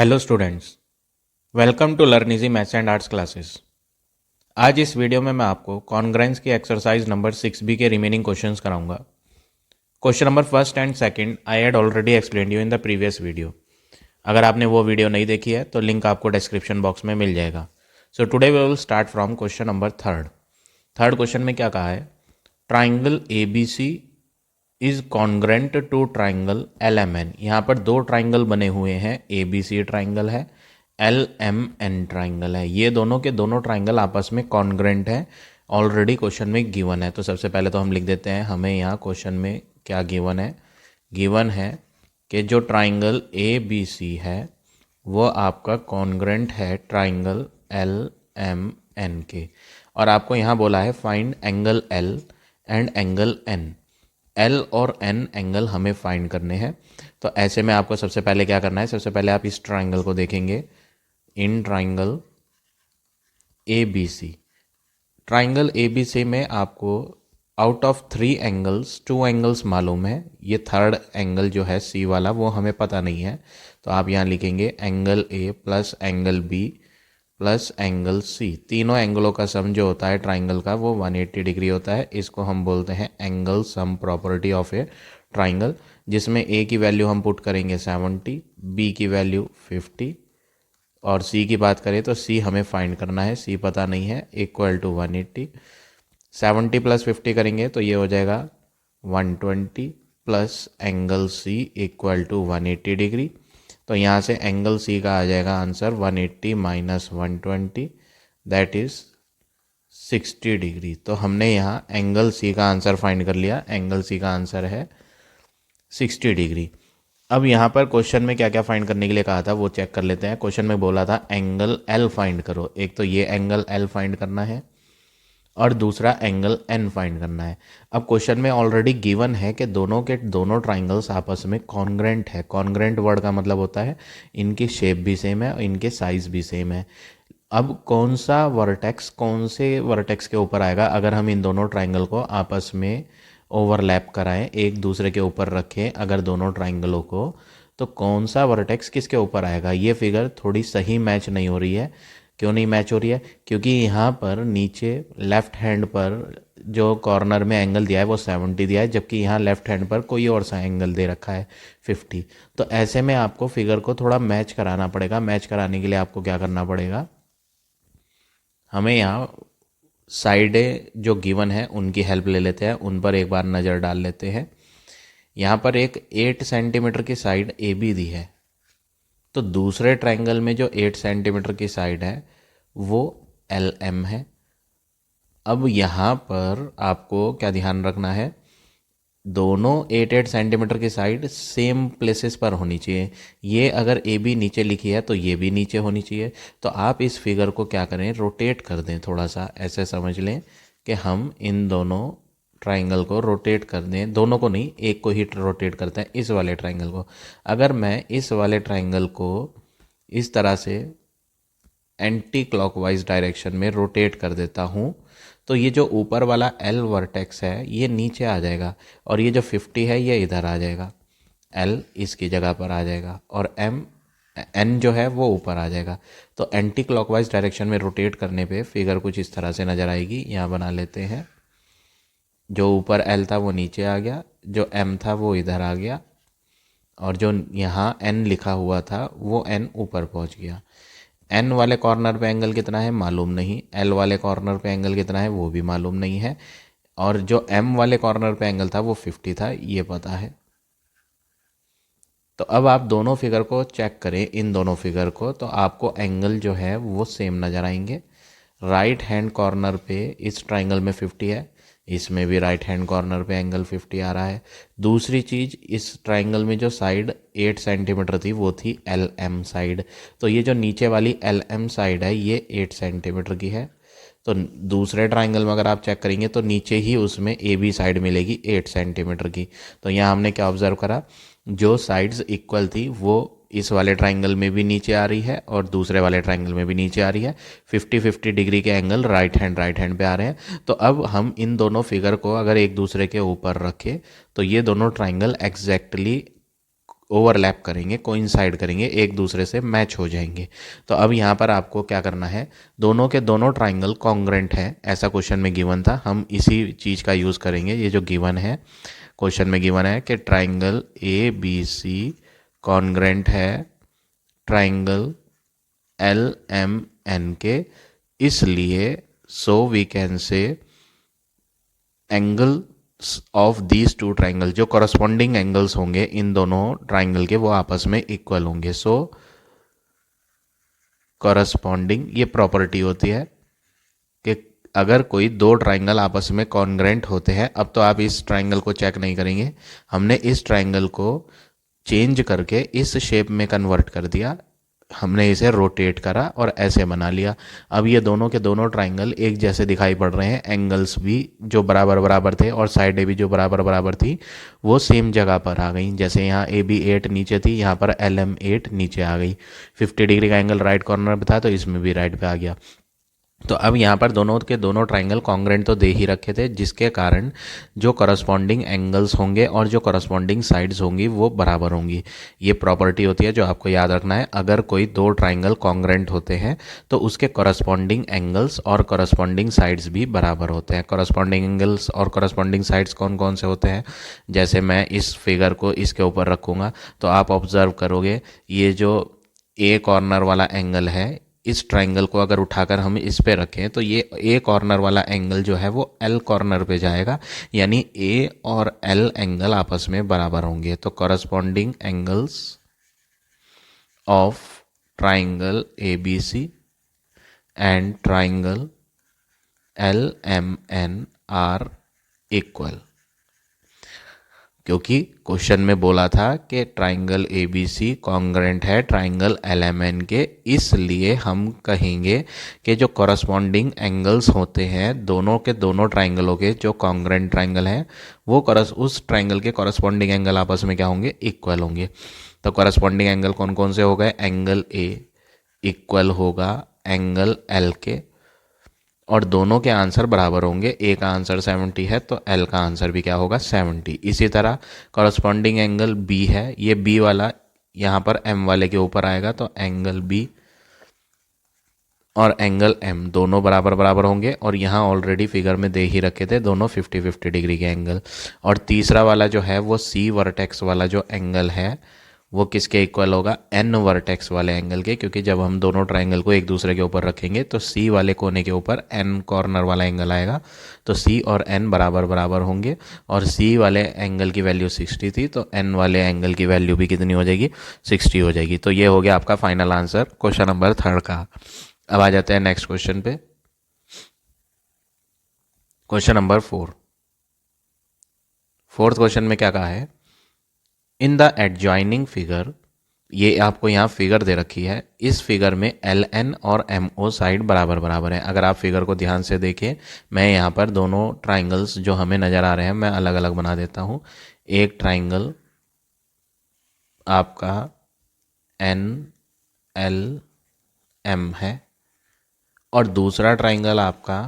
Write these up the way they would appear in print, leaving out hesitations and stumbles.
Hello students, welcome to learn easy maths and arts classes. आज इस video में मैं आपको कॉन्ग्रेंस की एक्सरसाइज नंबर 6B के रिमेनिंग क्वेश्चंस कराऊंगा। Question number first and second I had already explained you in the previous video. अगर आपने वो वीडियो नहीं देखी है तो लिंक आपको डिस्क्रिप्शन बॉक्स में मिल जाएगा। So today we will start from question number third question में क्या कहा है? Triangle A B C is congruent to triangle L M N. यहाँ पर दो ट्राइंगल बने हुए हैं, ए बी सी ट्राइंगल है, एल एम एन ट्राइंगल है। ये दोनों के दोनों ट्राइंगल आपस में कॉन्ग्रेंट है, ऑलरेडी क्वेश्चन में गिवन है। तो सबसे पहले तो हम लिख देते हैं हमें यहाँ क्वेश्चन में क्या गिवन है। गिवन है कि जो ट्राइंगल ए बी सी है वो आपका कॉन्ग्रेंट है ट्राइंगल एल एम एन के, और आपको यहाँ बोला है find angle L and angle N. L और एन एंगल हमें फाइंड करने हैं। तो ऐसे में आपको सबसे पहले क्या करना है, सबसे पहले आप इस ट्राइंगल को देखेंगे। In triangle A B C, triangle A B C में आपको आउट ऑफ 3 एंगल्स 2 एंगल्स मालूम है। ये थर्ड एंगल जो है सी वाला वो हमें पता नहीं है, तो आप यहाँ लिखेंगे angle A plus angle B plus angle C. तीनों एंगलों का सम जो होता है ट्राइंगल का वो 180 डिग्री होता है। इसको हम बोलते हैं angle sum property of A triangle, जिसमें ए की वैल्यू हम पुट करेंगे 70, बी की वैल्यू 50 और सी की बात करें तो सी हमें फाइंड करना है, सी पता नहीं है, इक्वल टू 180। 70 प्लस 50 करेंगे तो ये हो जाएगा 120 plus angle C equal to 180 degree. तो यहाँ से एंगल सी का आ जाएगा answer 180 minus 120 that is 60 degree. तो हमने यहाँ एंगल सी का आंसर फाइंड कर लिया। एंगल सी का आंसर है 60 डिग्री। अब यहाँ पर क्वेश्चन में क्या क्या फाइंड करने के लिए कहा था वो चेक कर लेते हैं। क्वेश्चन में बोला था एंगल एल फाइंड करो। एक तो ये एंगल एल फाइंड करना है और दूसरा एंगल एन फाइंड करना है। अब क्वेश्चन में ऑलरेडी गिवन है कि दोनों के दोनों ट्राइंगल्स आपस में कॉन्ग्रेंट है। कॉन्ग्रेंट वर्ड का मतलब होता है इनकी शेप भी सेम है और इनके साइज भी सेम है। अब कौन सा वर्टेक्स कौन से वर्टेक्स के ऊपर आएगा अगर हम इन दोनों ट्राइंगल को आपस में ओवरलैप कराएं, एक दूसरे के ऊपर रखें अगर दोनों ट्राइंगलों को, तो कौन सा वर्टेक्स किसके ऊपर आएगा? ये फिगर थोड़ी सही मैच नहीं हो रही है। क्यों नहीं मैच हो रही है? क्योंकि यहाँ पर नीचे लेफ्ट हैंड पर जो कॉर्नर में एंगल दिया है वो 70 दिया है, जबकि यहाँ लेफ्ट हैंड पर कोई और सा एंगल दे रखा है 50। तो ऐसे में आपको फिगर को थोड़ा मैच कराना पड़ेगा। मैच कराने के लिए आपको क्या करना पड़ेगा, हमें यहाँ साइडें जो गिवन है उनकी हेल्प ले लेते हैं, उन पर एक बार नज़र डाल लेते हैं। यहाँ पर एक 8 सेंटीमीटर की साइड ए बी दी है, तो दूसरे ट्रायंगल में जो 8 सेंटीमीटर की साइड है वो एल एम है। अब यहाँ पर आपको क्या ध्यान रखना है, दोनों 8 सेंटीमीटर की साइड सेम प्लेसेस पर होनी चाहिए। ये अगर ए बी नीचे लिखी है तो ये भी नीचे होनी चाहिए। तो आप इस फिगर को क्या करें, रोटेट कर दें थोड़ा सा। ऐसे समझ लें कि हम इन दोनों ट्राइंगल को रोटेट कर दें, दोनों को नहीं, एक को ही रोटेट करते हैं, इस वाले ट्राइंगल को। अगर मैं इस वाले ट्राइंगल को इस तरह से एंटी क्लॉकवाइज डायरेक्शन में रोटेट कर देता हूँ तो ये जो ऊपर वाला एल वर्टेक्स है ये नीचे आ जाएगा और ये जो 50 है ये इधर आ जाएगा, एल इसकी जगह पर आ जाएगा और एम एन जो है वो ऊपर आ जाएगा। तो एंटी क्लॉकवाइज डायरेक्शन में रोटेट करने पे फिगर कुछ इस तरह से नज़र आएगी। यहाँ बना लेते हैं, जो ऊपर एल था वो नीचे आ गया, जो एम था वो इधर आ गया और जो यहाँ एन लिखा हुआ था वो एन ऊपर पहुँच गया। एन वाले कॉर्नर पे एंगल कितना है मालूम नहीं, एल वाले कॉर्नर पे एंगल कितना है वो भी मालूम नहीं है, और जो एम वाले कॉर्नर पे एंगल था वो 50 था, ये पता है। तो अब आप दोनों फिगर को चेक करें, इन दोनों फिगर को, तो आपको एंगल जो है वो सेम नज़र आएंगे। राइट हैंड कॉर्नर पे इस ट्राइंगल में 50 है, इसमें भी राइट हैंड कॉर्नर पे एंगल 50 आ रहा है। दूसरी चीज़, इस ट्राइंगल में जो साइड 8 सेंटीमीटर थी वो थी एल एम साइड, तो ये जो नीचे वाली एल एम साइड है ये 8 सेंटीमीटर की है। तो दूसरे ट्राइंगल में अगर आप चेक करेंगे तो नीचे ही उसमें ए बी साइड मिलेगी 8 सेंटीमीटर की। तो यहाँ हमने क्या ऑब्जर्व करा, जो साइड्स इक्वल थी वो इस वाले ट्राइंगल में भी नीचे आ रही है और दूसरे वाले ट्राइंगल में भी नीचे आ रही है। 50-50 डिग्री के एंगल राइट हैंड पे आ रहे हैं। तो अब हम इन दोनों फिगर को अगर एक दूसरे के ऊपर रखें तो ये दोनों ट्राइंगल एग्जैक्टली ओवरलैप करेंगे, कोइंसाइड करेंगे, एक दूसरे से मैच हो जाएंगे। तो अब यहाँ पर आपको क्या करना है, दोनों के दोनों ट्राइंगल कॉन्ग्रेंट है, ऐसा क्वेश्चन में गिवन था, हम इसी चीज़ का यूज़ करेंगे। ये जो गिवन है, क्वेश्चन में गिवन है कि triangle A B C congruent है ट्राइंगल एल एम एन के, इसलिए so we can say angles of these two triangle, जो करस्पॉन्डिंग एंगल्स होंगे इन दोनों ट्राइंगल के, वो आपस में इक्वल होंगे। सो करस्पॉन्डिंग, ये प्रॉपर्टी होती है कि अगर कोई दो ट्राइंगल आपस में कॉन्ग्रेंट होते हैं, अब तो आप इस ट्राइंगल को चेक नहीं करेंगे, हमने इस ट्राइंगल को चेंज करके इस शेप में कन्वर्ट कर दिया, हमने इसे रोटेट करा और ऐसे बना लिया। अब ये दोनों के दोनों ट्राइंगल एक जैसे दिखाई पड़ रहे हैं, एंगल्स भी जो बराबर बराबर थे और साइडें भी जो बराबर बराबर थी वो सेम जगह पर आ गई। जैसे यहाँ ए बी 8 नीचे थी, यहाँ पर एल एम 8 नीचे आ गई। 50 डिग्री का एंगल राइट कॉर्नर पे था तो इसमें भी राइट पे आ गया। तो अब यहाँ पर दोनों के दोनों ट्राइंगल कॉन्ग्रेंट तो दे ही रखे थे, जिसके कारण जो करस्पॉन्डिंग एंगल्स होंगे और जो करस्पॉन्डिंग साइड्स होंगी वो बराबर होंगी। ये प्रॉपर्टी होती है जो आपको याद रखना है। अगर कोई दो ट्राइंगल कॉन्ग्रेंट होते हैं तो उसके करस्पॉन्डिंग एंगल्स और करस्पॉन्डिंग साइड्स भी बराबर होते हैं। करस्पॉन्डिंग एंगल्स और करस्पॉन्डिंग साइड्स कौन कौन से होते हैं, जैसे मैं इस फिगर को इसके ऊपर रखूँगा तो आप ऑब्जर्व करोगे, ये जो ए कॉर्नर वाला एंगल है, इस ट्राइंगल को अगर उठाकर हम इस पे रखें तो ये ए कॉर्नर वाला एंगल जो है वो एल कॉर्नर पे जाएगा, यानी ए और एल एंगल आपस में बराबर होंगे। तो corresponding angles of triangle A B C and triangle L M N are equal, क्योंकि क्वेश्चन में बोला था कि triangle A B C congruent है ट्राइंगल एल एम एन के, इसलिए हम कहेंगे कि जो कॉरस्पॉन्डिंग एंगल्स होते हैं दोनों के दोनों ट्राइंगलों के, जो कॉन्ग्रेंट ट्राइंगल है वो उस ट्राइंगल के कॉरस्पॉन्डिंग एंगल आपस में क्या होंगे, इक्वल होंगे। तो कॉरस्पॉन्डिंग एंगल कौन कौन से हो गए, एंगल ए इक्वल होगा एंगल एल के, और दोनों के आंसर बराबर होंगे। ए का आंसर 70 है तो एल का आंसर भी क्या होगा, 70। इसी तरह कॉरस्पॉन्डिंग एंगल बी है, ये बी वाला यहाँ पर एम वाले के ऊपर आएगा, तो एंगल बी और एंगल एम दोनों बराबर बराबर होंगे, और यहाँ ऑलरेडी फिगर में दे ही रखे थे दोनों 50-50 डिग्री के एंगल। और तीसरा वाला जो है वो सी वर्टेक्स वाला जो एंगल है वो किसके इक्वल होगा, एन वर्टेक्स वाले एंगल के, क्योंकि जब हम दोनों ट्राइंगल को एक दूसरे के ऊपर रखेंगे तो सी वाले कोने के ऊपर एन कॉर्नर वाला एंगल आएगा, तो सी और एन बराबर बराबर होंगे। और सी वाले एंगल की वैल्यू 60 थी तो एन वाले एंगल की वैल्यू भी कितनी हो जाएगी, 60 हो जाएगी। तो ये हो गया आपका फाइनल आंसर क्वेश्चन नंबर 3 का। अब आ जाते हैं नेक्स्ट क्वेश्चन पे, क्वेश्चन नंबर 4। फोर्थ क्वेश्चन में क्या कहा है, इन द एडजॉइनिंग फिगर, ये आपको यहाँ फिगर दे रखी है, इस फिगर में एल एन और एम ओ साइड बराबर बराबर है। अगर आप फिगर को ध्यान से देखें, मैं यहाँ पर दोनों ट्राइंगल्स जो हमें नज़र आ रहे हैं मैं अलग अलग बना देता हूँ। एक ट्राइंगल आपका एन एल एम है और दूसरा ट्राइंगल आपका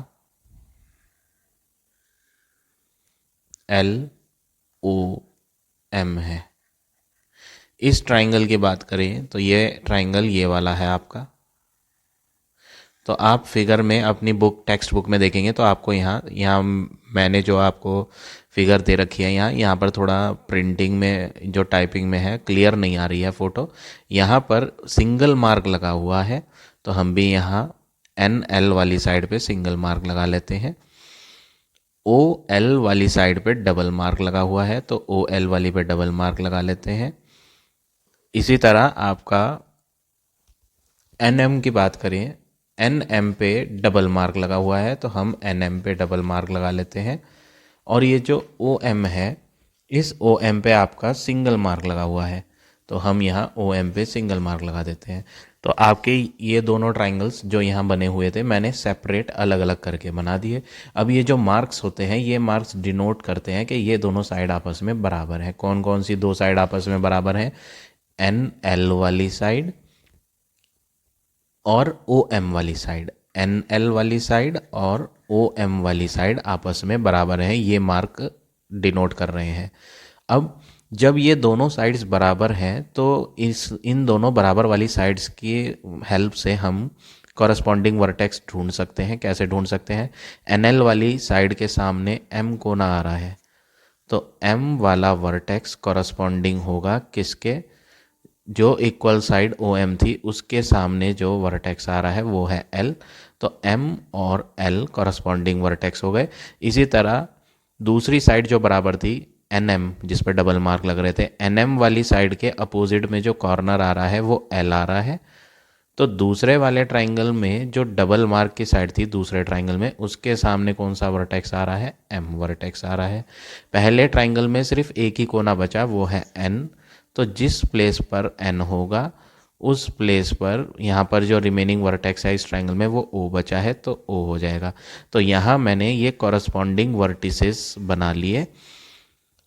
एल ओ एम है। इस ट्राइंगल की बात करें तो ये ट्राइंगल ये वाला है आपका। तो आप फिगर में अपनी बुक टेक्स्ट बुक में देखेंगे तो आपको यहाँ मैंने जो आपको फिगर दे रखी है यहाँ पर थोड़ा प्रिंटिंग में जो टाइपिंग में है क्लियर नहीं आ रही है फ़ोटो, यहाँ पर सिंगल मार्क लगा हुआ है, तो हम भी यहाँ एन एल वाली साइड पे सिंगल मार्क लगा लेते हैं। ओ एल वाली साइड पे डबल मार्क लगा हुआ है तो ओ एल वाली पे डबल मार्क लगा लेते हैं। इसी तरह आपका एन एम की बात करें, एन एम पे डबल मार्क लगा हुआ है तो हम एन एम पे डबल मार्क लगा लेते हैं। और ये जो ओ एम है, इस ओ एम पे आपका सिंगल मार्क लगा हुआ है तो हम यहाँ ओ एम पे सिंगल मार्क लगा देते हैं। तो आपके ये दोनों ट्राइंगल्स जो यहाँ बने हुए थे मैंने सेपरेट अलग अलग करके बना दिए। अब ये जो मार्क्स होते हैं ये मार्क्स डिनोट करते हैं कि ये दोनों साइड आपस में बराबर है। कौन कौन सी दो साइड आपस में बराबर है, एन एल वाली साइड और ओ एम वाली साइड, एन एल वाली साइड और ओ एम वाली साइड आपस में बराबर हैं, ये मार्क डिनोट कर रहे हैं। अब जब ये दोनों साइड्स बराबर हैं तो इन दोनों बराबर वाली साइड्स की हेल्प से हम कॉरस्पॉन्डिंग वर्टेक्स ढूंढ सकते हैं। कैसे ढूंढ सकते हैं? एनएल वाली साइड के सामने एम कोना आ रहा है, तो एम वाला वर्टेक्स कॉरस्पॉन्डिंग होगा किसके? जो इक्वल साइड ओ एम थी उसके सामने जो वर्टेक्स आ रहा है वो है एल, तो एम और एल कॉरस्पॉन्डिंग वर्टेक्स हो गए। इसी तरह दूसरी साइड जो बराबर थी एन एम, जिस पर डबल मार्क लग रहे थे, एन एम वाली साइड के अपोजिट में जो कॉर्नर आ रहा है वो एल आ रहा है, तो दूसरे वाले ट्राइंगल में जो डबल मार्क की साइड थी दूसरे ट्राइंगल में, उसके सामने कौन सा वर्टेक्स आ रहा है? एम वर्टेक्स आ रहा है। पहले ट्राइंगल में सिर्फ एक ही कोना बचा, वो है एन, तो जिस प्लेस पर एन होगा उस प्लेस पर यहाँ पर जो रिमेनिंग वर्टेक्स है इस ट्राइंगल में वो ओ बचा है, तो ओ हो जाएगा। तो यहाँ मैंने ये कॉरस्पॉन्डिंग वर्टिसेस बना लिए।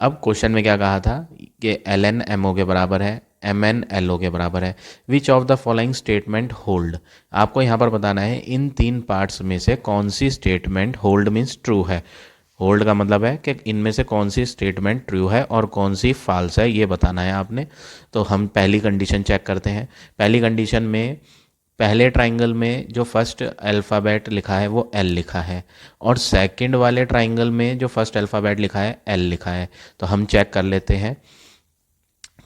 अब क्वेश्चन में क्या कहा था कि एल एन एम ओ के बराबर है, एम एन एल ओ के बराबर है। Which of the following statement hold? आपको यहाँ पर बताना है इन तीन पार्ट्स में से कौन सी स्टेटमेंट होल्ड मीन्स ट्रू है। होल्ड का मतलब है कि इनमें से कौन सी स्टेटमेंट ट्रू है और कौन सी फॉल्स है, ये बताना है आपने। तो हम पहली कंडीशन चेक करते हैं। पहली कंडीशन में पहले ट्राइंगल में जो फर्स्ट अल्फ़ाबेट लिखा है वो एल लिखा है, और सेकंड वाले ट्राइंगल में जो फर्स्ट अल्फ़ाबेट लिखा है एल लिखा है। तो हम चेक कर लेते हैं।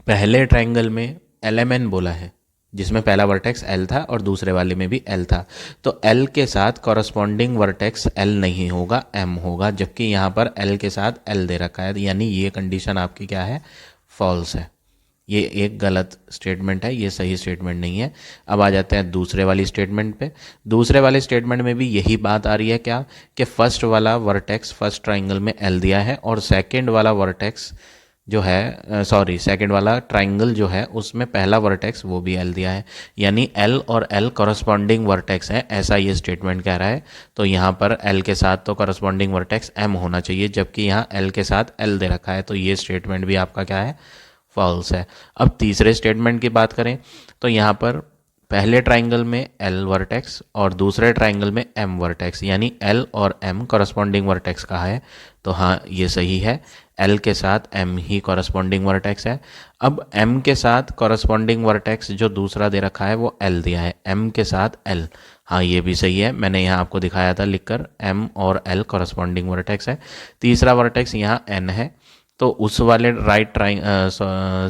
पहले ट्राइंगल में एल एम एन बोला है, जिसमें पहला वर्टेक्स एल था और दूसरे वाले में भी एल था, तो एल के साथ कॉरस्पॉन्डिंग वर्टेक्स एल नहीं होगा, एम होगा, जबकि यहाँ पर एल के साथ एल दे रखा है, यानी ये कंडीशन आपकी क्या है? फॉल्स है। ये एक गलत स्टेटमेंट है, ये सही स्टेटमेंट नहीं है। अब आ जाते हैं दूसरे वाली स्टेटमेंट पे। दूसरे वाले स्टेटमेंट में भी यही बात आ रही है क्या कि फर्स्ट वाला वर्टेक्स फर्स्ट ट्राइंगल में एल दिया है और सेकंड वाला वर्टेक्स जो है सेकंड वाला ट्राइंगल जो है उसमें पहला वर्टेक्स वो भी एल दिया है, यानी एल और एल कॉरस्पॉन्डिंग वर्टेक्स है, ऐसा ये स्टेटमेंट कह रहा है। तो यहाँ पर एल के साथ तो कॉरस्पॉन्डिंग वर्टेक्स एम होना चाहिए, जबकि यहाँ एल के साथ एल दे रखा है, तो ये स्टेटमेंट भी आपका क्या है? फॉल्स है। अब तीसरे स्टेटमेंट की बात करें तो यहाँ पर पहले ट्राइंगल में एल वर्टेक्स और दूसरे ट्राइंगल में एम वर्टेक्स, यानी एल और एम कॉरस्पॉन्डिंग वर्टेक्स कहा है, तो हाँ ये सही है, एल के साथ एम ही कॉरस्पॉन्डिंग वर्टेक्स है। अब एम के साथ कॉरस्पॉन्डिंग वर्टेक्स जो दूसरा दे रखा है वो एल दिया है, एम के साथ एल, हाँ ये भी सही है, मैंने यहाँ आपको दिखाया था लिखकर, एम और एल कॉरस्पॉन्डिंग वर्टेक्स है। तीसरा वर्टेक्स यहाँ एन है, तो उस वाले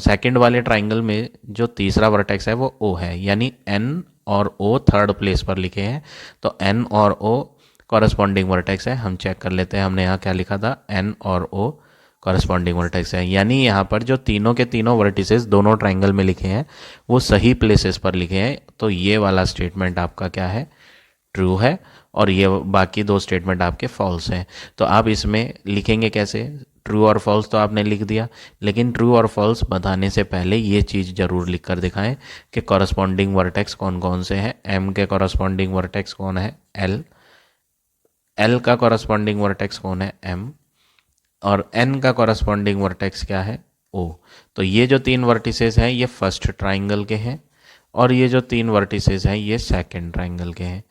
सेकंड वाले ट्राइंगल में जो तीसरा वर्टेक्स है वो ओ है, यानी एन और ओ थर्ड प्लेस पर लिखे हैं, तो एन और ओ कॉरस्पॉन्डिंग वर्टेक्स है। हम चेक कर लेते हैं, हमने यहाँ क्या लिखा था? एन और ओ कॉरस्पॉन्डिंग वर्टेक्स है, यानी यहाँ पर जो तीनों के तीनों वर्टिसेस दोनों ट्राइंगल में लिखे हैं वो सही प्लेसेस पर लिखे हैं, तो ये वाला स्टेटमेंट आपका क्या है? ट्रू है, और ये बाकी दो स्टेटमेंट आपके फॉल्स हैं। तो आप इसमें लिखेंगे कैसे? ट्रू और फॉल्स तो आपने लिख दिया, लेकिन ट्रू और फॉल्स बताने से पहले ये चीज़ जरूर लिख कर दिखाएं कि कॉरस्पॉन्डिंग वर्टेक्स कौन कौन से हैं। एम के कॉरस्पॉन्डिंग वर्टेक्स कौन है? एल। एल का कॉरस्पॉन्डिंग वर्टेक्स कौन है? एम। और एन का कॉरस्पॉन्डिंग वर्टेक्स क्या है? ओ। तो ये जो तीन वर्टिसेस हैं ये फर्स्ट ट्राइंगल के हैं, और ये जो तीन वर्टिसेस हैं ये सेकेंड ट्राइंगल के हैं।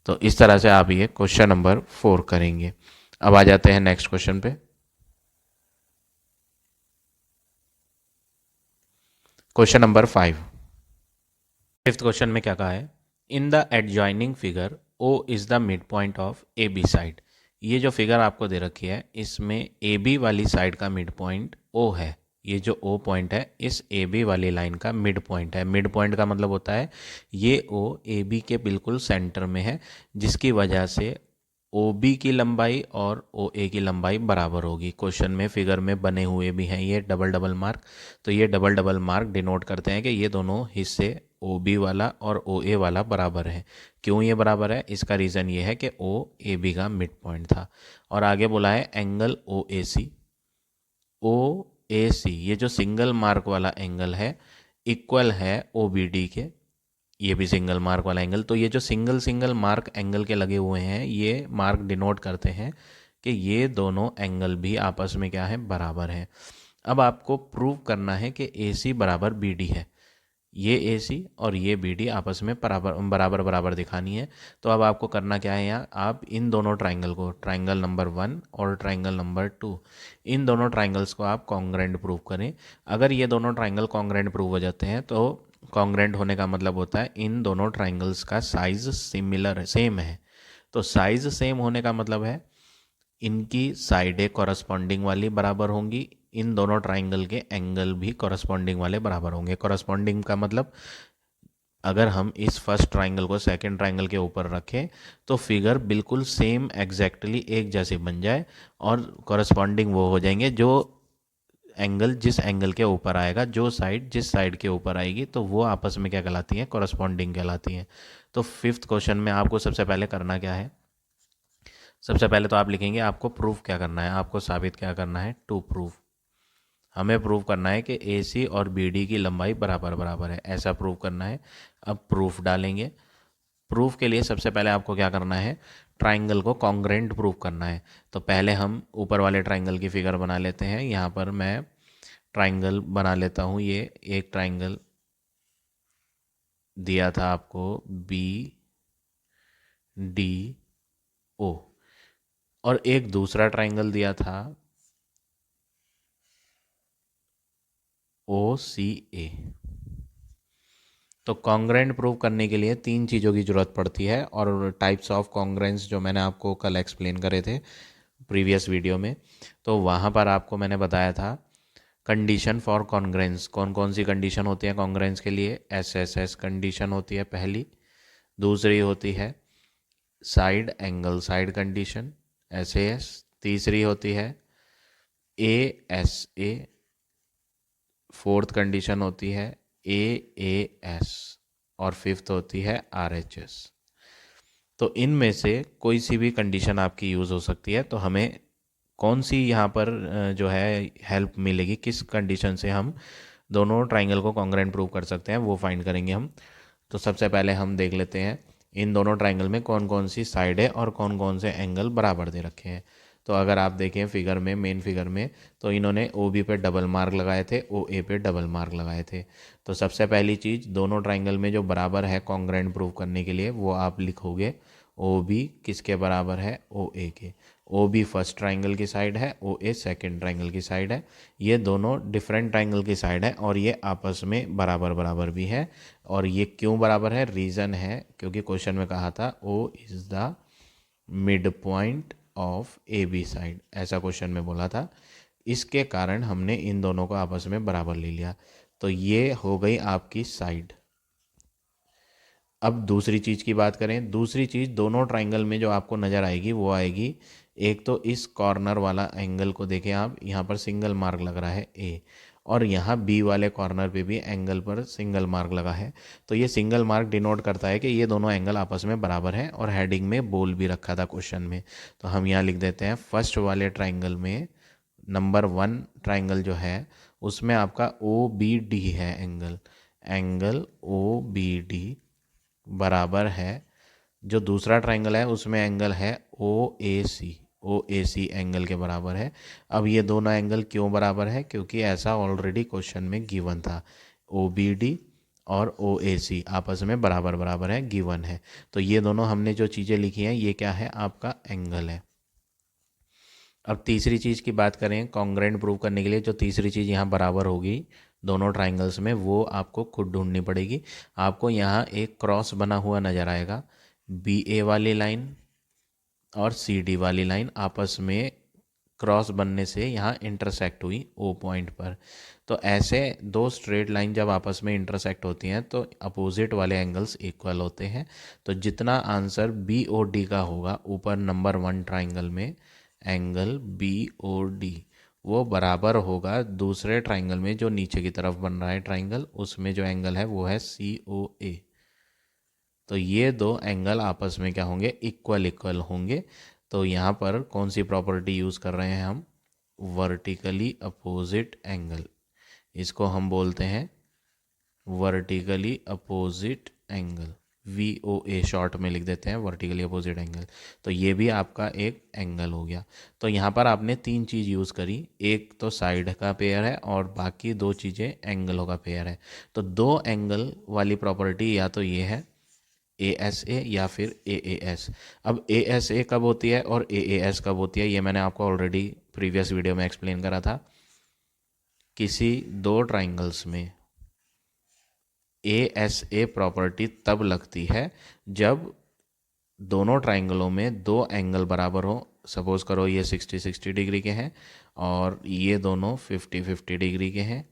तो इस तरह से आप ये क्वेश्चन नंबर 4 करेंगे। अब आ जाते हैं नेक्स्ट क्वेश्चन पे। Question number 5। फिफ्थ क्वेश्चन में क्या कहा है? In the adjoining figure O is the mid point of A B side. ये जो फिगर आपको दे रखी है इसमें ए बी वाली साइड का मिड पॉइंट ओ है। ये जो ओ पॉइंट है इस ए बी वाली लाइन का मिड पॉइंट है। मिड पॉइंट का मतलब होता है ये ओ ए बी के बिल्कुल सेंटर में है, जिसकी वजह से ओ बी की लंबाई और ओ ए की लंबाई बराबर होगी। क्वेश्चन में फिगर में बने हुए भी हैं ये डबल डबल मार्क, तो ये डबल डबल मार्क डिनोट करते हैं कि ये दोनों हिस्से ओ बी वाला और ओ ए वाला बराबर है। क्यों ये बराबर है? इसका रीज़न ये है कि ओ ए बी का मिड पॉइंट था। और आगे बोला है एंगल ओ ए सी। ओ ए सी ये जो सिंगल मार्क वाला एंगल है इक्वल है ओ बी डी के, ये भी सिंगल मार्क वाला एंगल। तो ये जो सिंगल सिंगल मार्क एंगल के लगे हुए हैं ये मार्क डिनोट करते हैं कि ये दोनों एंगल भी आपस में क्या है? बराबर है। अब आपको प्रूव करना है कि ए सी बराबर बी डी है। ये ए सी और ये बी डी आपस में बराबर बराबर बराबर दिखानी है। तो अब आपको करना क्या है, यहाँ आप इन दोनों ट्राइंगल को, ट्राइंगल नंबर 1 और ट्राइंगल नंबर 2, इन दोनों ट्राइंगल्स को आप कॉन्ग्रेंट प्रूव करें। अगर ये दोनों ट्राइंगल कॉन्ग्रेंट प्रूव हो जाते हैं तो कॉन्ग्रेंट होने का मतलब होता है इन दोनों ट्राइंगल्स का साइज सिमिलर सेम है। तो साइज सेम होने का मतलब है इनकी साइडें कॉरस्पॉन्डिंग वाली बराबर होंगी, इन दोनों ट्राइंगल के एंगल भी कॉरस्पॉन्डिंग वाले बराबर होंगे। कॉरस्पॉन्डिंग का मतलब अगर हम इस फर्स्ट ट्राइंगल को सेकंड ट्राइंगल के ऊपर रखें तो फिगर बिल्कुल सेम एग्जैक्टली एक जैसे बन जाए, और कॉरस्पॉन्डिंग वो हो जाएंगे जो एंगल जिस एंगल के ऊपर आएगा, जो साइड जिस साइड के ऊपर आएगी, तो वो आपस में क्या कहलाती हैं, कॉरस्पॉन्डिंग कहलाती हैं। तो फिफ्थ क्वेश्चन में आपको सबसे पहले करना क्या है, सबसे पहले तो आप लिखेंगे आपको प्रूफ क्या करना है, आपको साबित क्या करना है, टू प्रूफ। हमें प्रूव करना है कि ए सी और बी डी की लंबाई बराबर बराबर है, ऐसा प्रूव करना है। अब प्रूफ डालेंगे। प्रूफ के लिए सबसे पहले आपको क्या करना है, ट्राइंगल को कॉन्ग्रेंट प्रूव करना है। तो पहले हम ऊपर वाले ट्राइंगल की फिगर बना लेते हैं। यहाँ पर मैं ट्राइंगल बना लेता हूँ। ये एक ट्राइंगल दिया था आपको बी डी ओ, और एक दूसरा ट्राइंगल दिया था ओ सी ए। तो कॉन्ग्रेंट प्रूव करने के लिए तीन चीज़ों की ज़रूरत पड़ती है, और टाइप्स ऑफ कॉन्ग्रेंस जो मैंने आपको कल एक्सप्लेन करे थे प्रीवियस वीडियो में, तो वहाँ पर आपको मैंने बताया था कंडीशन फॉर कॉन्ग्रेंस, कौन कौन सी कंडीशन होती है कॉन्ग्रेंस के लिए। एस एस एस कंडीशन होती है पहली, दूसरी होती है side angle side condition S A S, तीसरी होती है A S A, fourth condition होती है ए एस, और फिफ्थ होती है आर एच एस। तो इनमें से कोई सी भी कंडीशन आपकी यूज़ हो सकती है। तो हमें कौन सी यहाँ पर जो है हेल्प मिलेगी, किस कंडीशन से हम दोनों ट्राइंगल को कॉन्ग्रेंट प्रूव कर सकते हैं, वो फाइंड करेंगे हम। तो सबसे पहले हम देख लेते हैं इन दोनों ट्राइंगल में कौन कौन सी साइड है और कौन कौन से एंगल बराबर दे रखे हैं। तो अगर आप देखें फिगर में, मेन फिगर में, तो इन्होंने ओ बी पे डबल मार्क लगाए थे, ओ ए पे डबल मार्क लगाए थे। तो सबसे पहली चीज़, दोनों ट्राइंगल में जो बराबर है कॉन्ग्रेंट प्रूव करने के लिए, वो आप लिखोगे ओ बी किसके बराबर है, ओ ए के। ओ बी फर्स्ट ट्राइंगल की साइड है, ओ ए सेकेंड ट्राइंगल की साइड है। ये दोनों डिफरेंट ट्राइंगल की साइड है और ये आपस में बराबर बराबर भी है। और ये क्यों बराबर है, रीज़न है क्योंकि क्वेश्चन में कहा था O is the mid point of A B side, ऐसा क्वेश्चन में बोला था। इसके कारण हमने इन दोनों को आपस में बराबर ले लिया। तो ये हो गई आपकी साइड। अब दूसरी चीज़ की बात करें। दूसरी चीज़ दोनों ट्राइंगल में जो आपको नज़र आएगी वो आएगी, एक तो इस कॉर्नर वाला एंगल को देखें आप, यहाँ पर सिंगल मार्क लग रहा है ए, और यहाँ बी वाले कॉर्नर पे भी एंगल पर सिंगल मार्क लगा है। तो ये सिंगल मार्क डिनोट करता है कि ये दोनों एंगल आपस में बराबर हैं, और हेडिंग में बोल भी रखा था क्वेश्चन में। तो हम यहाँ लिख देते हैं फर्स्ट वाले ट्राइंगल में नंबर 1 ट्राइंगल जो है उसमें आपका ओ बी डी है angle, angle O B D बराबर है, जो दूसरा ट्राइंगल है उसमें एंगल है ओ ए सी, ओ ए सी एंगल के बराबर है। अब ये दोनों एंगल क्यों बराबर है, क्योंकि ऐसा ऑलरेडी क्वेश्चन में गिवन था, ओ बी डी और ओ ए सी आपस में बराबर बराबर है, गिवन है। तो ये दोनों हमने जो चीज़ें लिखी हैं ये क्या है, आपका एंगल है। अब तीसरी चीज़ की बात करें कॉन्ग्रेंट प्रूव करने के लिए, जो तीसरी चीज़ यहाँ बराबर होगी दोनों ट्राइंगल्स में, वो आपको खुद ढूंढनी पड़ेगी। आपको यहाँ एक क्रॉस बना हुआ नज़र आएगा, बी ए वाली लाइन और सी डी वाली लाइन आपस में क्रॉस बनने से यहाँ इंटरसेक्ट हुई ओ पॉइंट पर। तो ऐसे दो स्ट्रेट लाइन जब आपस में इंटरसेक्ट होती हैं तो अपोजिट वाले एंगल्स इक्वल होते हैं। तो जितना आंसर बी ओ डी का होगा ऊपर नंबर 1 ट्राइंगल में, एंगल बी ओ डी वो बराबर होगा दूसरे ट्राइंगल में जो नीचे की तरफ बन रहा है ट्राइंगल, उसमें जो एंगल है वो है सी ओ ए। तो ये दो एंगल आपस में क्या होंगे, इक्वल इक्वल होंगे। तो यहाँ पर कौन सी प्रॉपर्टी यूज़ कर रहे हैं हम, वर्टिकली अपोजिट एंगल, इसको हम बोलते हैं vertically opposite angle. VOA short में लिख देते हैं, वर्टिकली अपोजिट एंगल। तो ये भी आपका एक एंगल हो गया। तो यहाँ पर आपने तीन चीज़ यूज़ करी, एक तो साइड का पेयर है और बाकी दो चीज़ें एंगलों का पेयर है। तो दो एंगल वाली प्रॉपर्टी या तो ये है ASA या फिर AAS। अब ASA कब होती है और AAS कब होती है, ये मैंने आपको ऑलरेडी प्रीवियस वीडियो में एक्सप्लेन करा था। किसी दो ट्राइंगल्स में ASA प्रॉपर्टी तब लगती है जब दोनों ट्राइंगलों में दो एंगल बराबर हो। सपोज करो ये 60-60 डिग्री के हैं और ये दोनों 50-50 डिग्री के हैं।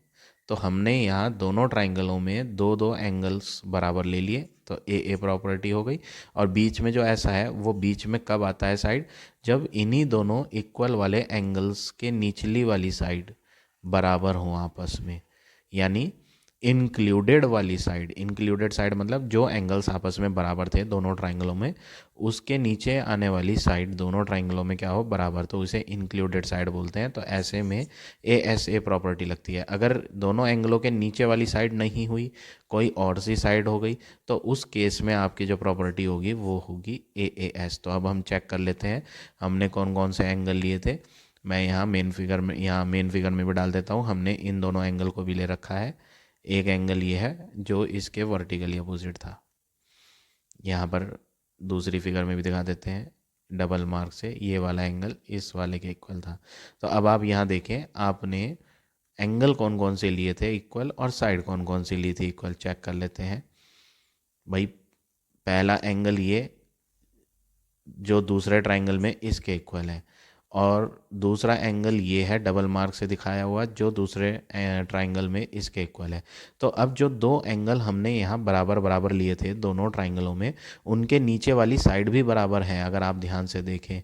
तो हमने यहाँ दोनों ट्राइंगलों में दो दो एंगल्स बराबर ले लिए, तो AA प्रॉपर्टी हो गई। और बीच में जो ऐसा है वो बीच में कब आता है साइड, जब इन्हीं दोनों इक्वल वाले एंगल्स के निचली वाली साइड बराबर हो आपस में। यानी इंक्लूडेड वाली साइड, इंक्लूडेड साइड मतलब जो एंगल्स आपस में बराबर थे दोनों ट्राइंगलों में, उसके नीचे आने वाली साइड दोनों ट्राइंगलों में क्या हो, बराबर, तो उसे इंक्लूडेड साइड बोलते हैं। तो ऐसे में ASA प्रॉपर्टी लगती है। अगर दोनों एंगलों के नीचे वाली साइड नहीं हुई, कोई और सी साइड हो गई, तो उस केस में आपकी जो प्रॉपर्टी होगी वो होगी AAS। तो अब हम चेक कर लेते हैं हमने कौन कौन से एंगल लिए थे। मैं यहाँ मेन फिगर में भी डाल देता हूँ। हमने इन दोनों एंगल को भी ले रखा है। एक एंगल ये है जो इसके वर्टिकली अपोजिट था, यहाँ पर दूसरी फिगर में भी दिखा देते हैं डबल मार्क से, ये वाला एंगल इस वाले के इक्वल था। तो अब आप यहाँ देखें आपने एंगल कौन कौन से लिए थे इक्वल और साइड कौन कौन सी ली थी इक्वल, चेक कर लेते हैं भाई। पहला एंगल ये जो दूसरे ट्राइंगल में इसके इक्वल है, और दूसरा एंगल ये है डबल मार्क से दिखाया हुआ जो दूसरे ट्राइंगल में इसके इक्वल है। तो अब जो दो एंगल हमने यहाँ बराबर बराबर लिए थे दोनों ट्राइंगलों में, उनके नीचे वाली साइड भी बराबर है। अगर आप ध्यान से देखें,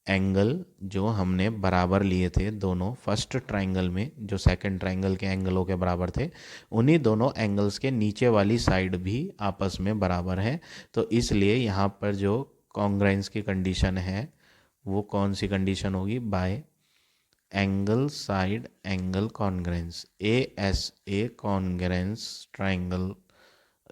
एंगल जो हमने बराबर लिए थे दोनों फर्स्ट ट्राइंगल में, जो सेकंड ट्राइंगल के एंगलों के बराबर थे, उन्हीं दोनों एंगल्स के नीचे वाली साइड भी आपस में बराबर है। तो इसलिए यहाँ पर जो कॉन्ग्रेंस की कंडीशन है वो कौन सी कंडीशन होगी, bye angle side angle congruence, ASA congruence triangle,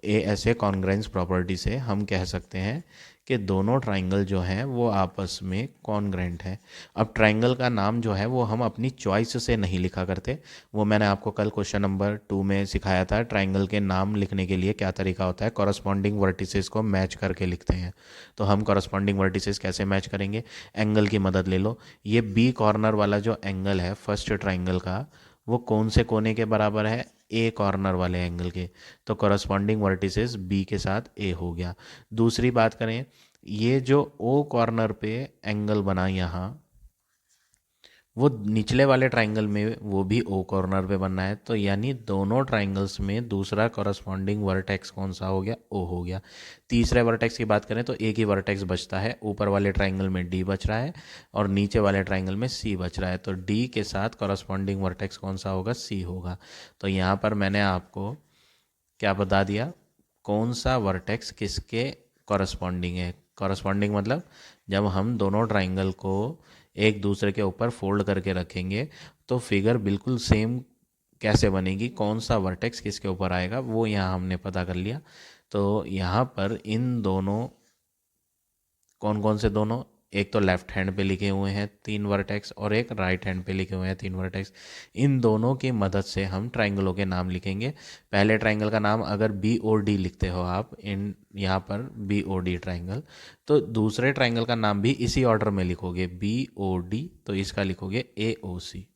ASA congruence property से हम कह सकते हैं कि दोनों ट्राइंगल जो हैं वो आपस में कॉन्ग्रेंट है। अब ट्राइंगल का नाम जो है वो हम अपनी चॉइस से नहीं लिखा करते, वो मैंने आपको कल क्वेश्चन नंबर 2 में सिखाया था। ट्राइंगल के नाम लिखने के लिए क्या तरीका होता है, कॉरस्पॉन्डिंग वर्टिसेस को मैच करके लिखते हैं। तो हम कॉरस्पॉन्डिंग वर्टिसेस कैसे मैच करेंगे, एंगल की मदद ले लो। ये B कॉर्नर वाला जो एंगल है फर्स्ट ट्राइंगल का, वो कौन से कोने के बराबर है, A कॉर्नर वाले एंगल के। तो कॉरस्पॉन्डिंग वर्टिसेस B के साथ A हो गया। दूसरी बात करें, ये जो O कॉर्नर पे एंगल बना यहाँ, वो निचले वाले ट्राइंगल में वो भी O कॉर्नर पे बनना है। तो यानी दोनों ट्राइंगल्स में दूसरा कॉरस्पॉन्डिंग वर्टेक्स कौन सा हो गया, O हो गया। तीसरे वर्टेक्स की बात करें तो एक ही वर्टेक्स बचता है, ऊपर वाले ट्राइंगल में D बच रहा है और नीचे वाले ट्राइंगल में C बच रहा है। तो D के साथ कॉरस्पॉन्डिंग वर्टेक्स कौन सा होगा, C होगा। तो यहाँ पर मैंने आपको क्या बता दिया, कौन सा वर्टेक्स किसके कॉरस्पॉन्डिंग है। कॉरस्पॉन्डिंग मतलब जब हम दोनों ट्राइंगल को एक दूसरे के ऊपर फोल्ड करके रखेंगे तो फिगर बिल्कुल सेम कैसे बनेगी, कौन सा वर्टेक्स किसके ऊपर आएगा, वो यहाँ हमने पता कर लिया। तो यहाँ पर इन दोनों, कौन कौन से दोनों, एक तो लेफ्ट हैंड पे लिखे हुए हैं 3 वर्टेक्स और एक राइट हैंड पे लिखे हुए हैं 3 वर्टेक्स। इन दोनों की मदद से हम ट्राइंगलों के नाम लिखेंगे। पहले ट्राइंगल का नाम अगर BOD लिखते हो आप इन यहाँ पर BOD ट्राइंगल, तो दूसरे ट्राइंगल का नाम भी इसी ऑर्डर में लिखोगे, BOD, तो इसका लिखोगे AOC।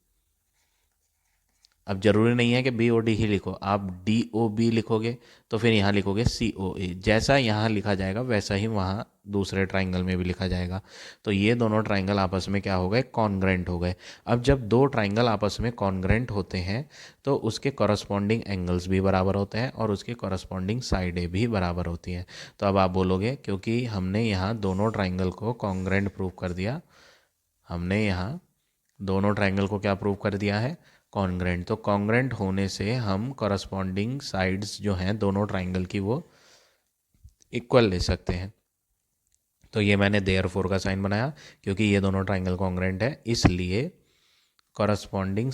अब जरूरी नहीं है कि BOD ही लिखो, आप DOB लिखोगे तो फिर यहाँ लिखोगे COA। जैसा यहाँ लिखा जाएगा वैसा ही वहाँ दूसरे ट्राइंगल में भी लिखा जाएगा। तो ये दोनों ट्राइंगल आपस में क्या हो गए, कॉन्ग्रेंट हो गए। अब जब दो ट्राइंगल आपस में कॉन्ग्रेंट होते हैं तो उसके कॉरस्पॉन्डिंग एंगल्स भी बराबर होते हैं और उसके कॉरस्पॉन्डिंग साइडें भी बराबर होती हैं। तो अब आप बोलोगे क्योंकि हमने यहाँ दोनों ट्राइंगल को कॉन्ग्रेंट प्रूव कर दिया, हमने यहाँ दोनों ट्राइंगल को क्या प्रूव कर दिया है, कॉन्ग्रेंट। तो कॉन्ग्रेंट होने से हम कॉरस्पॉन्डिंग साइड्स जो हैं दोनों ट्राइंगल की वो इक्वल ले सकते हैं। तो ये मैंने देयरफॉर का साइन बनाया क्योंकि ये दोनों ट्राइंगल कॉन्ग्रेंट है, इसलिए corresponding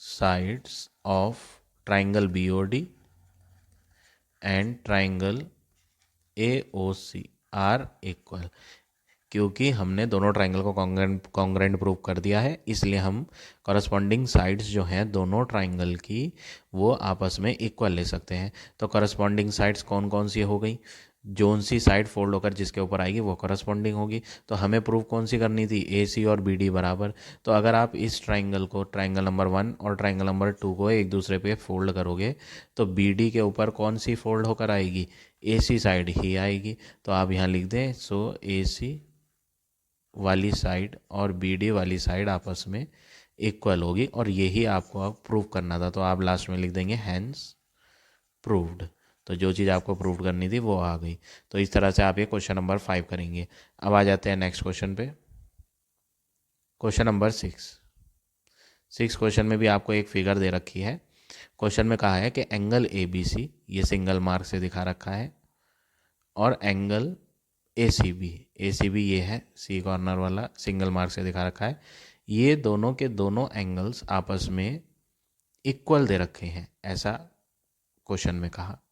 sides of triangle BOD and triangle AOC are equal. क्योंकि हमने दोनों ट्राइंगल को कॉन्ग्रेंट प्रूव कर दिया है, इसलिए हम कॉरस्पॉन्डिंग साइड्स जो हैं दोनों ट्राइंगल की वो आपस में इक्वल ले सकते हैं। तो कॉरस्पॉन्डिंग साइड्स कौन कौन सी हो गई, जोन सी साइड फोल्ड होकर जिसके ऊपर आएगी वो कॉरस्पॉन्डिंग होगी। तो हमें प्रूव कौन सी करनी थी, AC और BD बराबर। तो अगर आप इस ट्राइंगल को, ट्राइंगल नंबर 1 और ट्राइंगल नंबर 2 को एक दूसरे पे फोल्ड करोगे तो BD के ऊपर कौन सी फोल्ड होकर आएगी, AC साइड ही आएगी। तो आप यहाँ लिख दें, सो AC वाली साइड और BD वाली साइड आपस में इक्वल होगी, और यही आपको अब प्रूव करना था। तो आप लास्ट में लिख देंगे हैंस प्रूव्ड। तो जो चीज़ आपको प्रूव करनी थी वो आ गई। तो इस तरह से आप ये क्वेश्चन नंबर 5 करेंगे। अब आ जाते हैं नेक्स्ट क्वेश्चन पे, क्वेश्चन नंबर 6 क्वेश्चन में भी आपको एक फिगर दे रखी है। क्वेश्चन में कहा है कि एंगल ABC, ये सिंगल मार्क से दिखा रखा है, और एंगल ACB ये है C कॉर्नर वाला, सिंगल मार्क से दिखा रखा है। ये दोनों के दोनों एंगल्स आपस में इक्वल दे रखे हैं, ऐसा क्वेश्चन में कहा,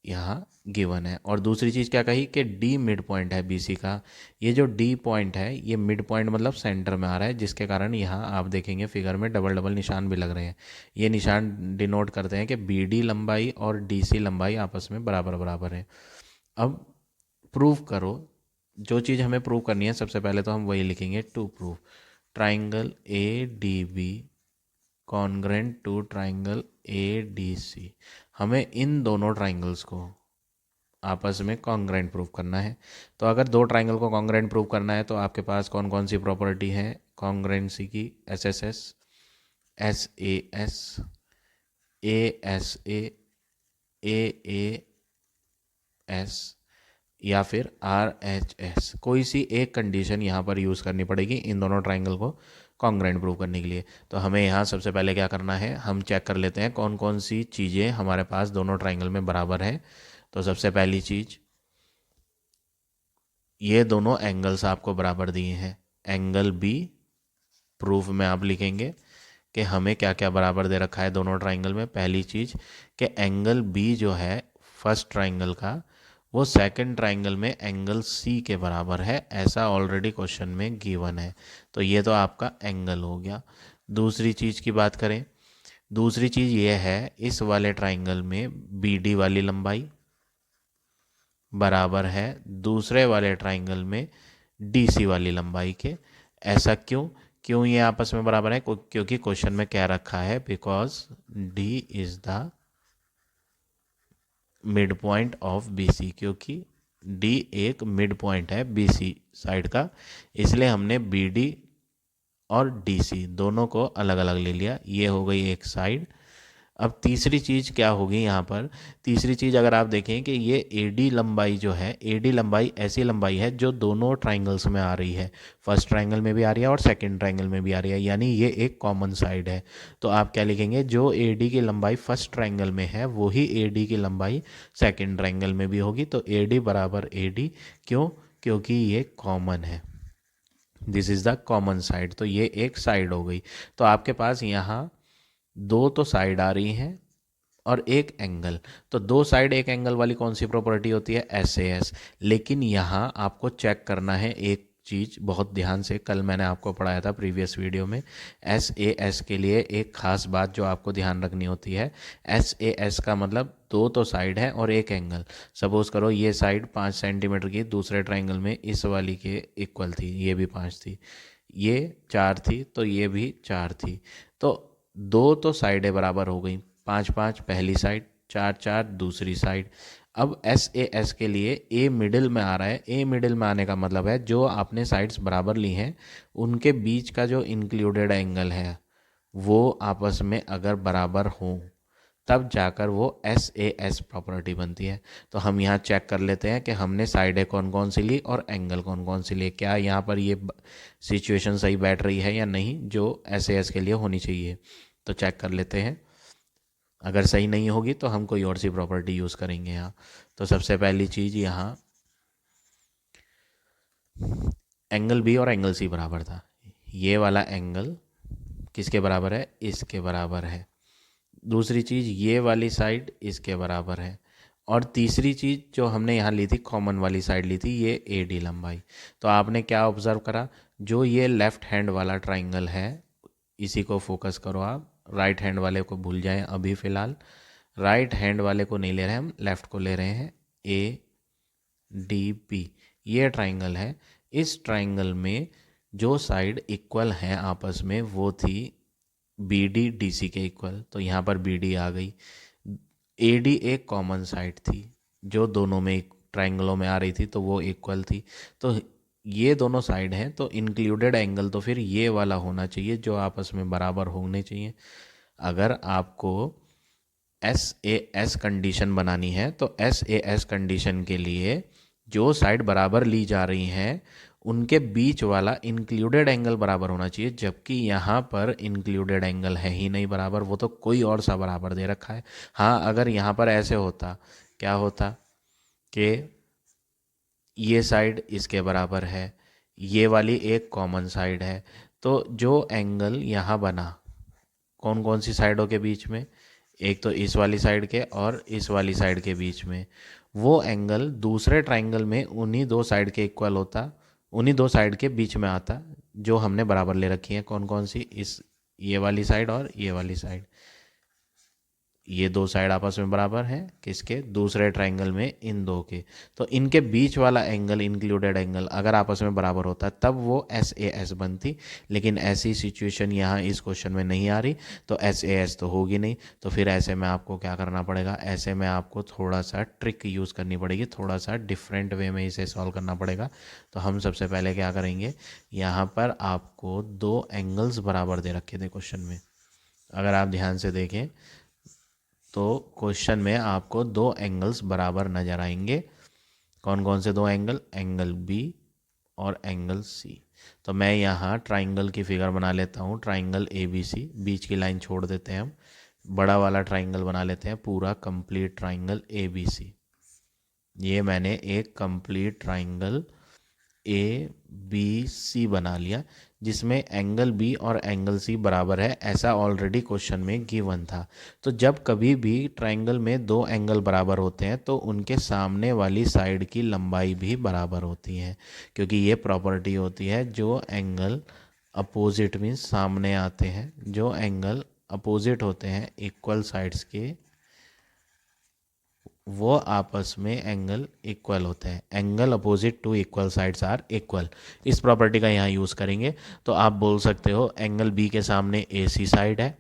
यहाँ गिवन है। और दूसरी चीज़ क्या कही कि D मिड पॉइंट है BC का। ये जो D पॉइंट है ये मिड पॉइंट मतलब सेंटर में आ रहा है, जिसके कारण यहाँ आप देखेंगे फिगर में डबल डबल निशान भी लग रहे हैं। ये निशान डिनोट करते हैं कि BD लंबाई और DC लंबाई आपस में बराबर बराबर है। अब प्रूव करो, जो चीज़ हमें प्रूव करनी है सबसे पहले तो हम वही लिखेंगे, to prove triangle ADB congruent to triangle ADC। हमें इन दोनों ट्राइंगल्स को आपस में कॉन्ग्रेंट प्रूव करना है। तो अगर दो ट्राइंगल को कॉन्ग्रेंट प्रूव करना है तो आपके पास कौन कौन सी प्रॉपर्टी है कॉन्ग्रेंसी की, SSS, SAS, ASA, AAS या फिर RHS। कोई सी एक कंडीशन यहाँ पर यूज़ करनी पड़ेगी इन दोनों ट्राइंगल को कॉन्ग्रेंट प्रूव करने के लिए। तो हमें यहाँ सबसे पहले क्या करना है, हम चेक कर लेते हैं कौन कौन सी चीज़ें हमारे पास दोनों ट्राइंगल में बराबर है। तो सबसे पहली चीज़, ये दोनों एंगल्स आपको बराबर दिए हैं। एंगल B, प्रूफ में आप लिखेंगे कि हमें क्या क्या बराबर दे रखा है दोनों ट्राइंगल में। पहली चीज़ कि एंगल B जो है फर्स्ट ट्राइंगल का, वो सेकंड ट्राइंगल में एंगल C के बराबर है, ऐसा ऑलरेडी क्वेश्चन में गिवन है। तो ये तो आपका एंगल हो गया। दूसरी चीज़ की बात करें, दूसरी चीज़ ये है इस वाले ट्राइंगल में BD वाली लंबाई बराबर है दूसरे वाले ट्राइंगल में DC वाली लंबाई के। ऐसा क्यों, क्यों ये आपस में बराबर है, क्योंकि क्वेश्चन में क्या रखा है, because D is the mid point of BC, क्योंकि D एक मिड पॉइंट है BC साइड का, इसलिए हमने BD और DC दोनों को अलग अलग ले लिया। ये हो गई एक साइड। अब तीसरी चीज़ क्या होगी यहाँ पर, तीसरी चीज़ अगर आप देखें कि ये AD लंबाई जो है, AD लंबाई ऐसी लंबाई है जो दोनों ट्राइंगल्स में आ रही है, फर्स्ट ट्राइंगल में भी आ रही है और सेकंड ट्राइंगल में भी आ रही है, यानी ये एक कॉमन साइड है। तो आप क्या लिखेंगे, जो AD की लंबाई फर्स्ट ट्राइंगल में है वही AD की लंबाई सेकेंड ट्राइंगल में भी होगी। तो AD बराबर AD, क्यों, क्योंकि ये कॉमन है, this is the common side. तो ये एक साइड हो गई। तो आपके पास यहाँ दो तो साइड आ रही हैं और एक एंगल। तो दो साइड एक एंगल वाली कौन सी प्रॉपर्टी होती है, SAS। लेकिन यहाँ आपको चेक करना है एक चीज़ बहुत ध्यान से, कल मैंने आपको पढ़ाया था प्रीवियस वीडियो में। SAS के लिए एक खास बात जो आपको ध्यान रखनी होती है, SAS का मतलब दो तो साइड है और एक एंगल। सपोज करो ये साइड 5 सेंटीमीटर की दूसरे ट्राइंगल में इस वाली के इक्वल थी, ये भी 5 थी, ये 4 थी, तो ये भी 4 थी। तो दो तो साइडें बराबर हो गई, 5 5 पहली साइड, 4 4 दूसरी साइड। अब SAS के लिए A मिडिल में आ रहा है। A मिडिल में आने का मतलब है जो आपने साइड्स बराबर ली हैं उनके बीच का जो इंक्लूडेड एंगल है वो आपस में अगर बराबर हो तब जाकर वो SAS प्रॉपर्टी बनती है। तो हम यहाँ चेक कर लेते हैं कि हमने साइडें कौन कौन सी ली और एंगल कौन कौन सी ली, क्या यहाँ पर ये सिचुएशन सही बैठ रही है या नहीं जो SAS के लिए होनी चाहिए। तो चेक कर लेते हैं, अगर सही नहीं होगी तो हम कोई और सी प्रॉपर्टी यूज़ करेंगे यहाँ। तो सबसे पहली चीज़, यहाँ एंगल B और एंगल C बराबर था। ये वाला एंगल किसके बराबर है, इसके बराबर है। दूसरी चीज़ ये वाली साइड इसके बराबर है, और तीसरी चीज़ जो हमने यहाँ ली थी कॉमन वाली साइड ली थी ये ए डी लंबाई। तो आपने क्या ऑब्ज़र्व करा, जो ये लेफ़्ट हैंड वाला ट्राइंगल है इसी को फोकस करो आप, राइट हैंड वाले को भूल जाएं अभी फ़िलहाल। राइट हैंड वाले को नहीं ले रहे हैं हम, लेफ़्ट को ले रहे हैं। ए डी पी ये ट्राइंगल है। इस ट्राइंगल में जो साइड इक्वल हैं आपस में वो थी बी डी डी सी के इक्वल, तो यहाँ पर बी डी आ गई। ए डी एक कॉमन साइड थी जो दोनों में ट्राइंगलों में आ रही थी, तो वो इक्वल थी। तो ये दोनों साइड हैं, तो इंक्लूडेड एंगल तो फिर ये वाला होना चाहिए जो आपस में बराबर होने चाहिए। अगर आपको एस ए एस कंडीशन बनानी है तो एस ए एस कंडीशन के लिए जो साइड बराबर ली जा रही हैं उनके बीच वाला इंक्लूडेड एंगल बराबर होना चाहिए, जबकि यहाँ पर इंक्लूडेड एंगल है ही नहीं बराबर, वो तो कोई और सा बराबर दे रखा है। हाँ, अगर यहाँ पर ऐसे होता, क्या होता कि ये साइड इसके बराबर है, ये वाली एक कॉमन साइड है, तो जो एंगल यहाँ बना कौन कौन सी साइडों के बीच में, एक तो इस वाली साइड के और इस वाली साइड के बीच में, वो एंगल दूसरे ट्राइंगल में उन्हीं दो साइड के इक्वल होता, उन्हीं दो साइड के बीच में आता जो हमने बराबर ले रखी है। कौन कौन सी, इस ये वाली साइड और ये वाली साइड, ये दो साइड आपस में बराबर हैं किसके, दूसरे ट्राइंगल में इन दो के। तो इनके बीच वाला एंगल इंक्लूडेड एंगल अगर आपस में बराबर होता तब वो एस ए एस बनती, लेकिन ऐसी सिचुएशन यहाँ इस क्वेश्चन में नहीं आ रही, तो एस ए एस तो होगी नहीं। तो फिर ऐसे में आपको क्या करना पड़ेगा, ऐसे में आपको थोड़ा सा ट्रिक यूज़ करनी पड़ेगी, थोड़ा सा डिफरेंट वे में इसे सॉल्व करना पड़ेगा। तो हम सबसे पहले क्या करेंगे, यहाँ पर आपको दो एंगल्स बराबर दे रखे थे क्वेश्चन में, अगर आप ध्यान से देखें तो क्वेश्चन में आपको दो एंगल्स बराबर नज़र आएंगे। कौन कौन से दो एंगल, एंगल बी और एंगल सी। तो मैं यहाँ ट्राइंगल की फिगर बना लेता हूँ, ट्राइंगल ए बी सी, बीच की लाइन छोड़ देते हैं हम, बड़ा वाला ट्राइंगल बना लेते हैं, पूरा complete triangle A B C. ये मैंने एक complete triangle A B C बना लिया जिसमें एंगल बी और एंगल सी बराबर है, ऐसा ऑलरेडी क्वेश्चन में गिवन था। तो जब कभी भी ट्राइंगल में दो एंगल बराबर होते हैं तो उनके सामने वाली साइड की लंबाई भी बराबर होती है, क्योंकि ये प्रॉपर्टी होती है जो एंगल अपोजिट मीन्स सामने आते हैं, जो एंगल अपोजिट होते हैं इक्वल साइड्स के, वो आपस में एंगल इक्वल होते हैं। Angle opposite to equal sides are equal, इस प्रॉपर्टी का यहाँ यूज़ करेंगे। तो आप बोल सकते हो एंगल बी के सामने ए सी साइड है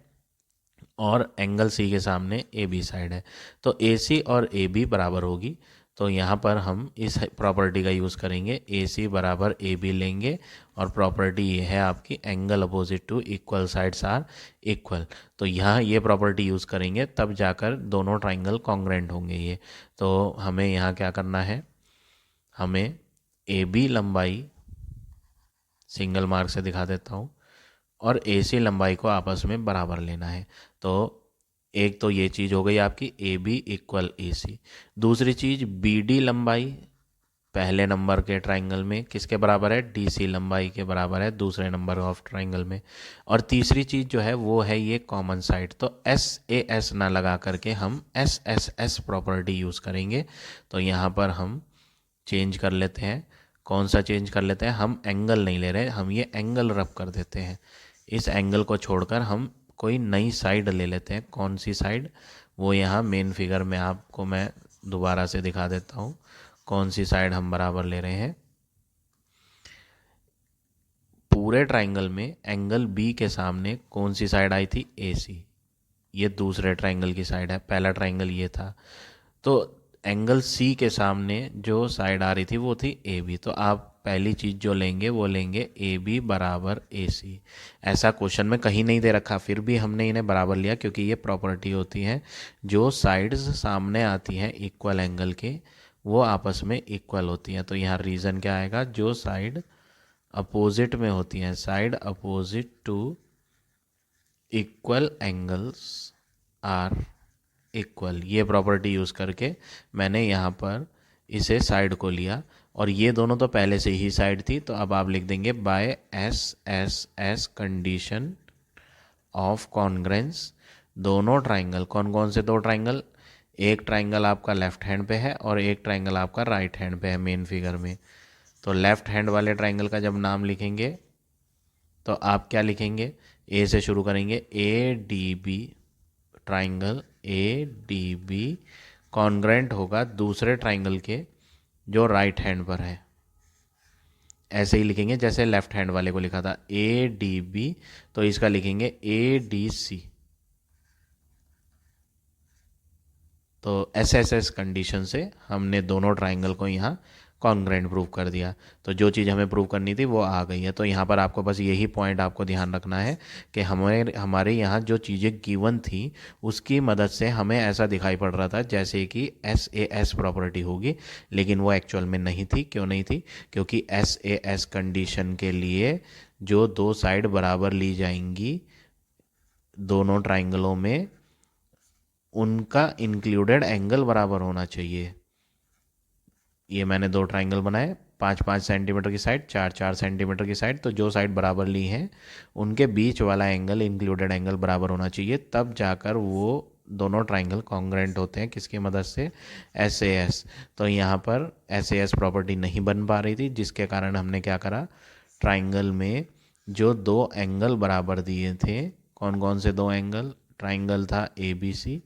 और एंगल सी के सामने ए बी साइड है, तो ए सी और ए बी बराबर होगी। तो यहाँ पर हम इस प्रॉपर्टी का यूज़ करेंगे, ए सी बराबर ए बी लेंगे, और प्रॉपर्टी ये है आपकी angle opposite to equal sides are equal. तो यहाँ ये प्रॉपर्टी यूज़ करेंगे तब जाकर दोनों ट्राइंगल कॉन्ग्रेंट होंगे ये। तो हमें यहाँ क्या करना है, हमें ए बी लंबाई सिंगल मार्क से दिखा देता हूँ और ए सी लंबाई को आपस में बराबर लेना है। तो एक तो ये चीज़ हो गई आपकी ए बी इक्वल ए सी। दूसरी चीज़ बी डी लंबाई पहले नंबर के ट्राइंगल में किसके बराबर है, डी सी लंबाई के बराबर है दूसरे नंबर ऑफ ट्राइंगल में। और तीसरी चीज़ जो है वो है ये कॉमन साइड, तो एस ए एस ना लगा करके हम S S S property use करेंगे। तो यहाँ पर हम चेंज कर लेते हैं, कौन सा चेंज कर लेते हैं, हम एंगल नहीं ले रहे, हम ये एंगल रब कर देते हैं। इस एंगल को छोड़कर हम कोई नई साइड ले लेते हैं। कौन सी साइड, वो यहाँ मेन फिगर में आपको मैं दोबारा से दिखा देता हूँ कौन सी साइड हम बराबर ले रहे हैं। पूरे ट्राइंगल में एंगल बी के सामने कौन सी साइड आई थी, ए सी, ये दूसरे ट्राइंगल की साइड है, पहला ट्राइंगल ये था। तो एंगल सी के सामने जो साइड आ रही थी वो थी ए बी, तो आप पहली चीज़ जो लेंगे वो लेंगे ए बी बराबर ए सी। ऐसा क्वेश्चन में कहीं नहीं दे रखा, फिर भी हमने इन्हें बराबर लिया क्योंकि ये प्रॉपर्टी होती है जो साइड्स सामने आती हैं इक्वल एंगल के वो आपस में इक्वल होती हैं। तो यहाँ रीज़न क्या आएगा, जो साइड अपोजिट में होती हैं, side opposite to equal angles are equal, ये प्रॉपर्टी यूज़ करके मैंने यहाँ पर इसे साइड को लिया, और ये दोनों तो पहले से ही साइड थी, तो अब आप लिख देंगे by S S S condition of congruence दोनों ट्राइंगल, कौन कौन से दो ट्राइंगल, एक ट्राइंगल आपका लेफ्ट हैंड पे है और एक ट्राइंगल आपका राइट हैंड पे है मेन फिगर में। तो लेफ्ट हैंड वाले ट्राइंगल का जब नाम लिखेंगे तो आप क्या लिखेंगे, ए से शुरू करेंगे, A D B, triangle A D B congruent होगा दूसरे ट्राइंगल के जो राइट हैंड पर है। ऐसे ही लिखेंगे जैसे लेफ्ट हैंड वाले को लिखा था, ए डी बी, तो इसका लिखेंगे ए डी सी। तो एस कंडीशन से हमने दोनों ट्राइंगल को यहाँ कॉन्ग्रेंट प्रूव कर दिया। तो जो चीज़ हमें प्रूव करनी थी वो आ गई है। तो यहाँ पर आपको बस यही पॉइंट आपको ध्यान रखना है कि हमारे यहाँ जो चीज़ें गिवन थी उसकी मदद से हमें ऐसा दिखाई पड़ रहा था जैसे कि SAS प्रॉपर्टी होगी, लेकिन वो एक्चुअल में नहीं थी। क्यों नहीं थी? क्योंकि SAS कंडीशन के लिए जो दो साइड बराबर ली जाएंगी दोनों ट्राइंगलों में, उनका इंक्लूडेड एंगल बराबर होना चाहिए। ये मैंने दो ट्राइंगल बनाए, 5-5 सेंटीमीटर की साइड, 4-4 सेंटीमीटर की साइड, तो जो साइड बराबर ली हैं उनके बीच वाला एंगल, इंक्लूडेड एंगल बराबर होना चाहिए, तब जाकर वो दोनों ट्राइंगल कॉन्ग्रेंट होते हैं। किसकी मदद से? SAS। तो यहाँ पर SAS प्रॉपर्टी नहीं बन पा रही थी, जिसके कारण हमने क्या करा, ट्राइंगल में जो दो एंगल बराबर दिए थे, कौन कौन से दो एंगल, ट्राइंगल था ABC,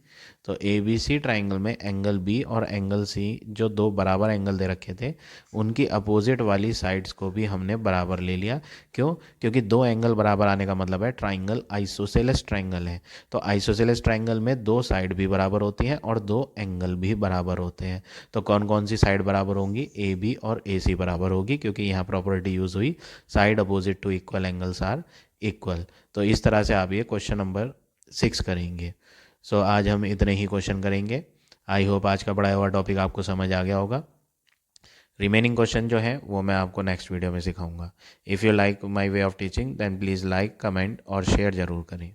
तो ABC ट्राइंगल में एंगल B और एंगल C जो दो बराबर एंगल दे रखे थे उनकी अपोजिट वाली साइड्स को भी हमने बराबर ले लिया। क्यों? क्योंकि दो एंगल बराबर आने का मतलब है ट्राइंगल आइसोसेलेस ट्राइंगल है। तो आइसोसेलेस ट्राइंगल में दो साइड भी बराबर होती हैं और दो एंगल भी बराबर होते हैं। तो कौन कौन सी साइड बराबर होंगी? AB और AC बराबर होगी, क्योंकि यहाँ प्रॉपर्टी यूज हुई side opposite to equal angles are equal. तो इस तरह से आप ये क्वेश्चन नंबर 6 करेंगे। सो आज हम इतने ही क्वेश्चन करेंगे। आई होप आज का पढ़ाया हुआ टॉपिक आपको समझ आ गया होगा। रिमेनिंग क्वेश्चन जो है वो मैं आपको नेक्स्ट वीडियो में सिखाऊंगा। If you like my way of teaching then please like, comment और शेयर ज़रूर करें।